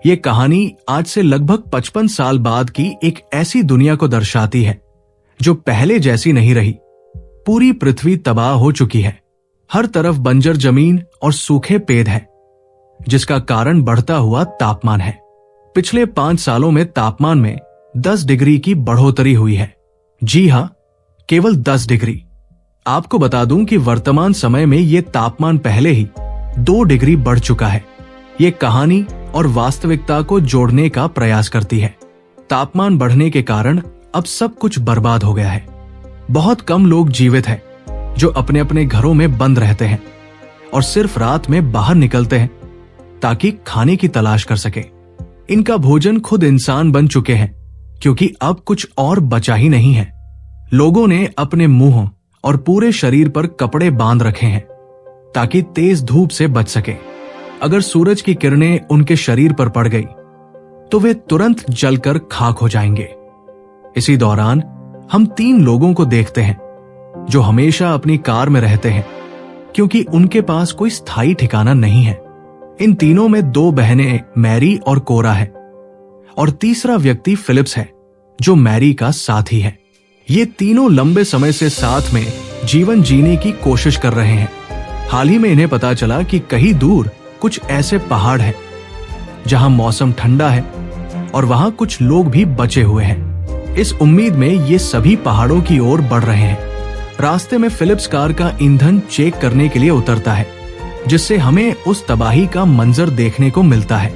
ये कहानी आज से लगभग 55 साल बाद की एक ऐसी दुनिया को दर्शाती है जो पहले जैसी नहीं रही। पूरी पृथ्वी तबाह हो चुकी है। हर तरफ बंजर जमीन और सूखे पेड़ है, जिसका कारण बढ़ता हुआ तापमान है। पिछले 5 सालों में तापमान में 10 डिग्री की बढ़ोतरी हुई है। जी हां, केवल 10 डिग्री। आपको बता दूं कि वर्तमान समय में यह तापमान पहले ही 2 डिग्री बढ़ चुका है। ये कहानी और वास्तविकता को जोड़ने का प्रयास करती है। तापमान बढ़ने के कारण अब सब कुछ बर्बाद हो गया है। बहुत कम लोग जीवित हैं जो अपने अपने घरों में बंद रहते हैं और सिर्फ रात में बाहर निकलते हैं ताकि खाने की तलाश कर सके। इनका भोजन खुद इंसान बन चुके हैं क्योंकि अब कुछ और बचा ही नहीं है। लोगों ने अपने मुंह और पूरे शरीर पर कपड़े बांध रखे हैं ताकि तेज धूप से बच सके। अगर सूरज की किरणें उनके शरीर पर पड़ गई तो वे तुरंत जलकर खाक हो जाएंगे। इसी दौरान हम 3 लोगों को देखते हैं जो हमेशा अपनी कार में रहते हैं क्योंकि उनके पास कोई स्थायी ठिकाना नहीं है। इन तीनों में 2 बहनें मैरी और कोरा है और तीसरा व्यक्ति फिलिप्स है जो मैरी का साथी है। ये तीनों लंबे समय से साथ में जीवन जीने की कोशिश कर रहे हैं। हाल ही में इन्हें पता चला कि कहीं दूर कुछ ऐसे पहाड़ हैं जहां मौसम ठंडा है और वहां कुछ लोग भी बचे हुए हैं। इस उम्मीद में ये सभी पहाड़ों की ओर बढ़ रहे हैं। रास्ते में फिलिप्स कार का ईंधन चेक करने के लिए उतरता है, जिससे हमें उस तबाही का मंजर देखने को मिलता है।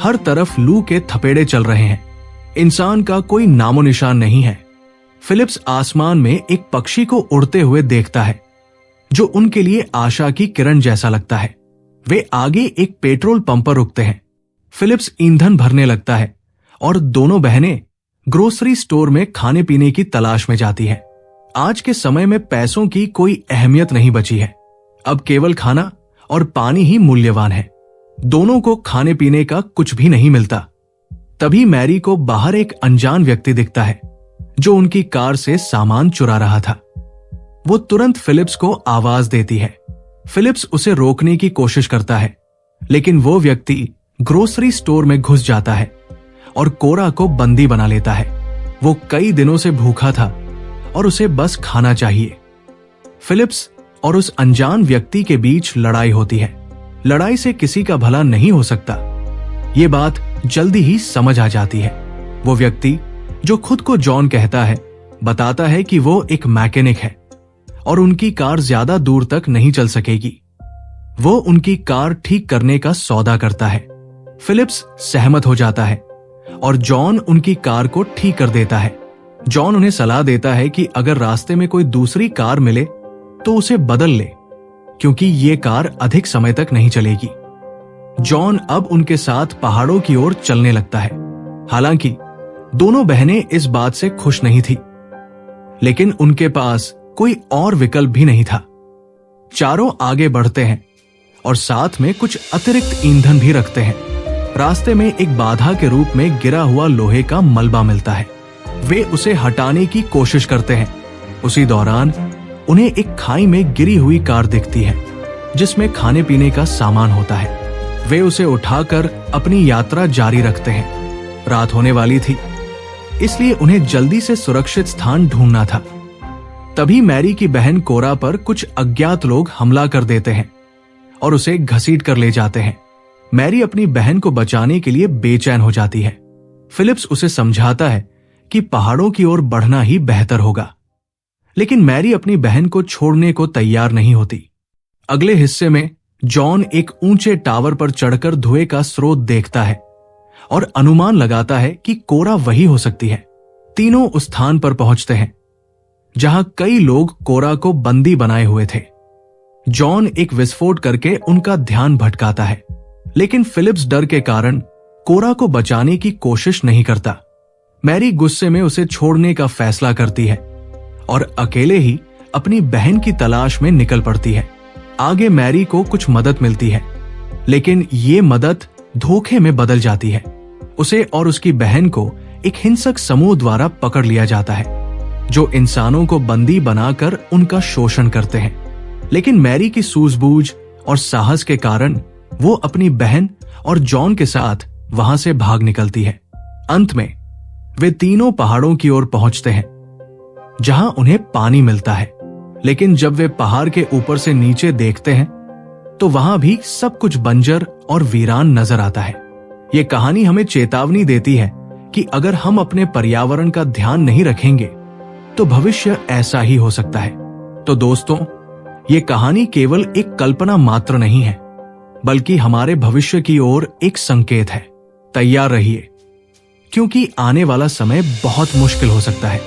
हर तरफ लू के थपेड़े चल रहे हैं। इंसान का कोई नामो निशान नहीं है। फिलिप्स आसमान में एक पक्षी को उड़ते हुए देखता है जो उनके लिए आशा की किरण जैसा लगता है। वे आगे एक पेट्रोल पंप पर रुकते हैं। फिलिप्स ईंधन भरने लगता है और दोनों बहनें ग्रोसरी स्टोर में खाने पीने की तलाश में जाती है। आज के समय में पैसों की कोई अहमियत नहीं बची है। अब केवल खाना और पानी ही मूल्यवान है। दोनों को खाने पीने का कुछ भी नहीं मिलता। तभी मैरी को बाहर एक अनजान व्यक्ति दिखता है जो उनकी कार से सामान चुरा रहा था। वो तुरंत फिलिप्स को आवाज देती है। फिलिप्स उसे रोकने की कोशिश करता है, लेकिन वो व्यक्ति ग्रोसरी स्टोर में घुस जाता है और कोरा को बंदी बना लेता है। वो कई दिनों से भूखा था और उसे बस खाना चाहिए। फिलिप्स और उस अनजान व्यक्ति के बीच लड़ाई होती है। लड़ाई से किसी का भला नहीं हो सकता। ये बात जल्दी ही समझ आ जाती है। वो व्यक्ति जो खुद को जॉन कहता है, बताता है कि वो एक मैकेनिक है और उनकी कार ज्यादा दूर तक नहीं चल सकेगी। वो उनकी कार ठीक करने का सौदा करता है। फिलिप्स सहमत हो जाता है और जॉन उनकी कार को ठीक कर देता है। जॉन उन्हें सलाह देता है कि अगर रास्ते में कोई दूसरी कार मिले तो उसे बदल ले, क्योंकि ये कार अधिक समय तक नहीं चलेगी। जॉन अब उनके साथ पहाड़ों की ओर चलने लगता है। हालांकि दोनों बहनें इस बात से खुश नहीं थी, लेकिन उनके पास कोई और विकल्प भी नहीं था। चारों आगे बढ़ते हैं और साथ में कुछ अतिरिक्त ईंधन भी रखते हैं। रास्ते में एक बाधा के रूप में गिरा हुआ लोहे का मलबा मिलता है। वे उसे हटाने की कोशिश करते हैं। उसी दौरान उन्हें एक खाई में गिरी हुई कार दिखती है जिसमें खाने पीने का सामान होता है। वे उसे उठाकर अपनी यात्रा जारी रखते हैं। रात होने वाली थी, इसलिए उन्हें जल्दी से सुरक्षित स्थान ढूंढना था। तभी मैरी की बहन कोरा पर कुछ अज्ञात लोग हमला कर देते हैं और उसे घसीट कर ले जाते हैं। मैरी अपनी बहन को बचाने के लिए बेचैन हो जाती है। फिलिप्स उसे समझाता है कि पहाड़ों की ओर बढ़ना ही बेहतर होगा, लेकिन मैरी अपनी बहन को छोड़ने को तैयार नहीं होती। अगले हिस्से में जॉन एक ऊंचे टावर पर चढ़कर धुएं का स्रोत देखता है और अनुमान लगाता है कि कोरा वही हो सकती है। तीनों उस स्थान पर पहुंचते हैं जहां कई लोग कोरा को बंदी बनाए हुए थे। जॉन एक विस्फोट करके उनका ध्यान भटकाता है, लेकिन फिलिप्स डर के कारण कोरा को बचाने की कोशिश नहीं करता। मैरी गुस्से में उसे छोड़ने का फैसला करती है और अकेले ही अपनी बहन की तलाश में निकल पड़ती है। आगे मैरी को कुछ मदद मिलती है, लेकिन ये मदद धोखे में बदल जाती है। उसे और उसकी बहन को एक हिंसक समूह द्वारा पकड़ लिया जाता है जो इंसानों को बंदी बनाकर उनका शोषण करते हैं। लेकिन मैरी की सूझबूझ और साहस के कारण वो अपनी बहन और जॉन के साथ वहां से भाग निकलती है। अंत में वे तीनों पहाड़ों की ओर पहुंचते हैं जहां उन्हें पानी मिलता है। लेकिन जब वे पहाड़ के ऊपर से नीचे देखते हैं तो वहां भी सब कुछ बंजर और वीरान नजर आता है। ये कहानी हमें चेतावनी देती है कि अगर हम अपने पर्यावरण का ध्यान नहीं रखेंगे तो भविष्य ऐसा ही हो सकता है। तो दोस्तों, ये कहानी केवल एक कल्पना मात्र नहीं है, बल्कि हमारे भविष्य की ओर एक संकेत है। तैयार रहिए, क्योंकि आने वाला समय बहुत मुश्किल हो सकता है।